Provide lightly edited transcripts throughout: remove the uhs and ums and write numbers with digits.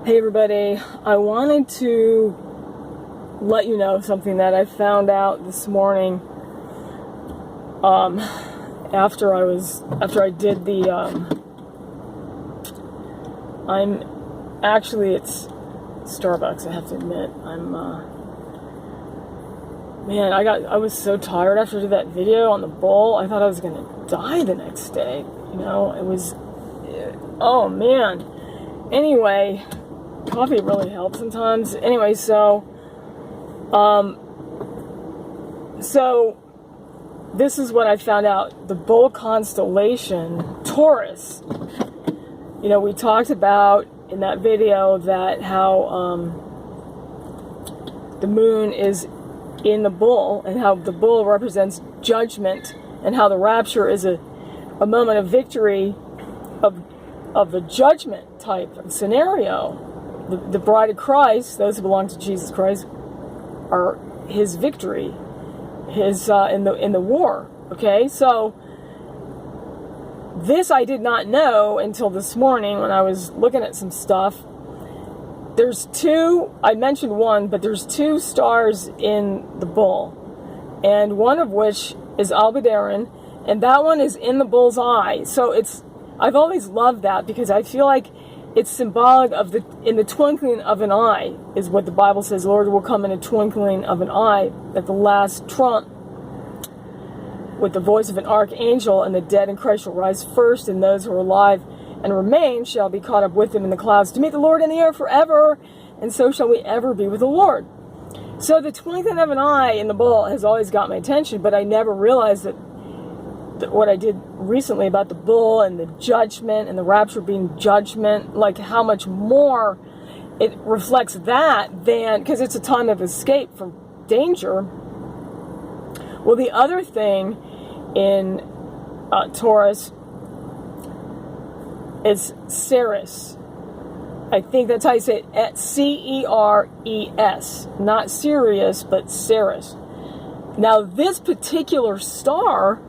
Hey everybody, I wanted to let you know something that I found out this morning after I did the it's Starbucks, I have to admit. I was so tired after I did that video on the bull. I thought I was gonna die the next day. Oh man. Anyway, coffee really helps sometimes. Anyway, so this is what I found out. The bull constellation, Taurus. We talked about in that video that how the moon is in the bull, and how the bull represents judgment, and how the rapture is a moment of victory of the judgment type of scenario. The bride of Christ, those who belong to Jesus Christ, are his victory, his in the war. Okay, so this I did not know until this morning when I was looking at some stuff. There's two, I mentioned one, but there's two stars in the bull, and one of which is Aldebaran, and that one is in the bull's eye. So I've always loved that because I feel like it's symbolic of in the twinkling of an eye, is what the Bible says. The Lord will come in a twinkling of an eye at the last trump with the voice of an archangel, and the dead in Christ shall rise first, and those who are alive and remain shall be caught up with him in the clouds to meet the Lord in the air forever, and so shall we ever be with the Lord. So the twinkling of an eye in the bull has always got my attention, but I never realized that what I did recently about the bull and the judgment and the rapture being judgment, like how much more it reflects that than, because it's a time of escape from danger. Well, the other thing in Taurus is Ceres. I think that's how you say it, Ceres, not Sirius, but Ceres. Now, this particular star,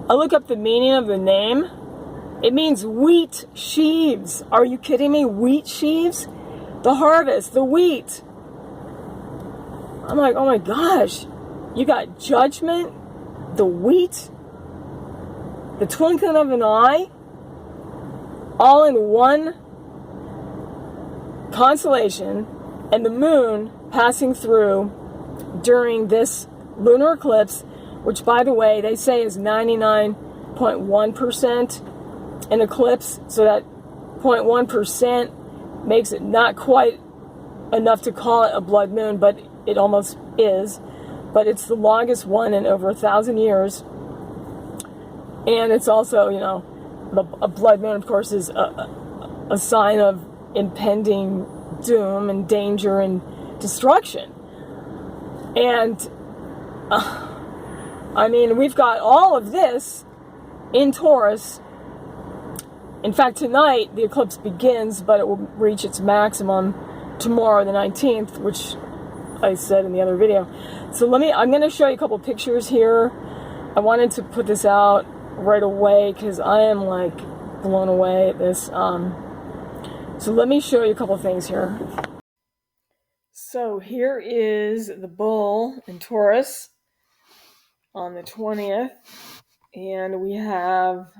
I look up the meaning of the name. It means wheat sheaves. Are you kidding me? Wheat sheaves? The harvest, the wheat. I'm like, oh my gosh. You got judgment, the wheat, the twinkling of an eye, all in one constellation, and the moon passing through during this lunar eclipse, which, by the way, they say is 99.1% an eclipse, so that 0.1% makes it not quite enough to call it a blood moon, but it almost is. But it's the longest one in over 1,000 years. And it's also, a blood moon, of course, is a sign of impending doom and danger and destruction. And we've got all of this in Taurus. In fact, tonight the eclipse begins, but it will reach its maximum tomorrow, the 19th, which I said in the other video. So I'm going to show you a couple pictures here. I wanted to put this out right away because I am like blown away at this. So let me show you a couple things here. So here is the bull in Taurus on the 20th, and we have,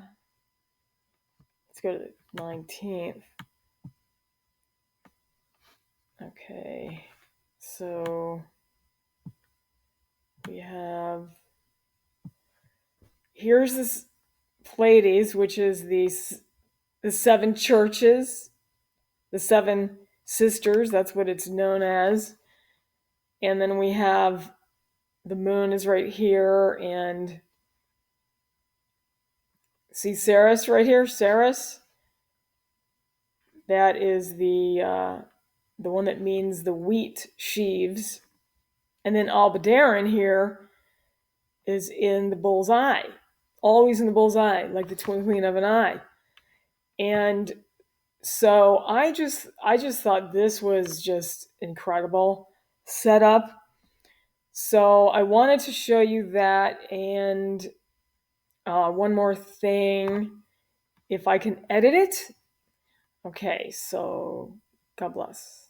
let's go to the 19th. Okay, so we have, here's this Pleiades, which is the seven churches, the seven sisters, that's what it's known as. And then we have the moon is right here, and see Ceres right here, Ceres. That is the one that means the wheat sheaves. And then Aldebaran here is in the bull's eye, always in the bull's eye, like the twinkling of an eye. And so I just thought this was just incredible setup. So I wanted to show you that, and one more thing, if I can edit it. Okay, so God bless.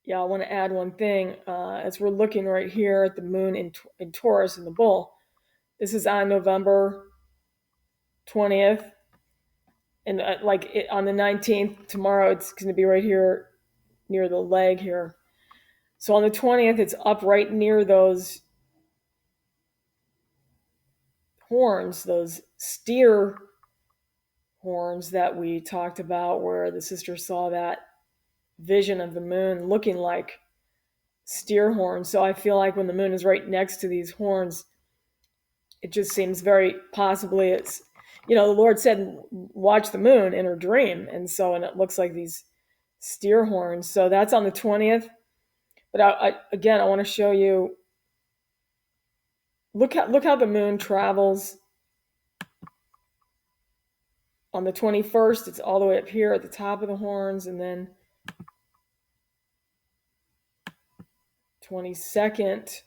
Yeah, I want to add one thing. As we're looking right here at the moon in Taurus in the bull, this is on November 20th. And on the 19th, tomorrow, it's going to be right here near the leg here. So on the 20th, it's up right near those horns, those steer horns that we talked about, where the sister saw that vision of the moon looking like steer horns. So I feel like when the moon is right next to these horns, it just seems very possibly it's, the Lord said, watch the moon in her dream. And it looks like these steer horns. So that's on the 20th. But I want to show you, look how the moon travels. On the 21st, it's all the way up here at the top of the horns. And then 22nd,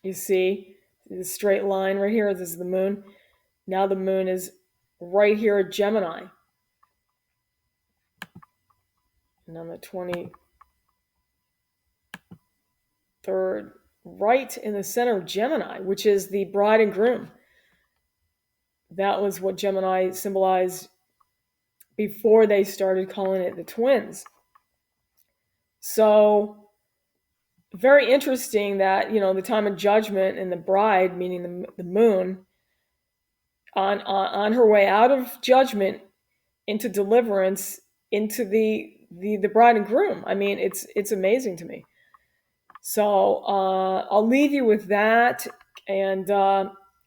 you see the straight line right here. This is the moon. Now the moon is right here at Gemini. And on the 23rd, right in the center of Gemini, which is the bride and groom. That was what Gemini symbolized before they started calling it the twins. So very interesting that, the time of judgment and the bride, meaning the moon, on her way out of judgment into deliverance, into the bride and groom. I mean, it's amazing to me. So I'll leave you with that. And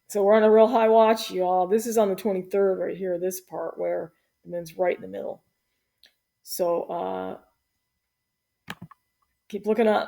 so we're on a real high watch, y'all. This is on the 23rd right here, this part where the moon's right in the middle. So keep looking up.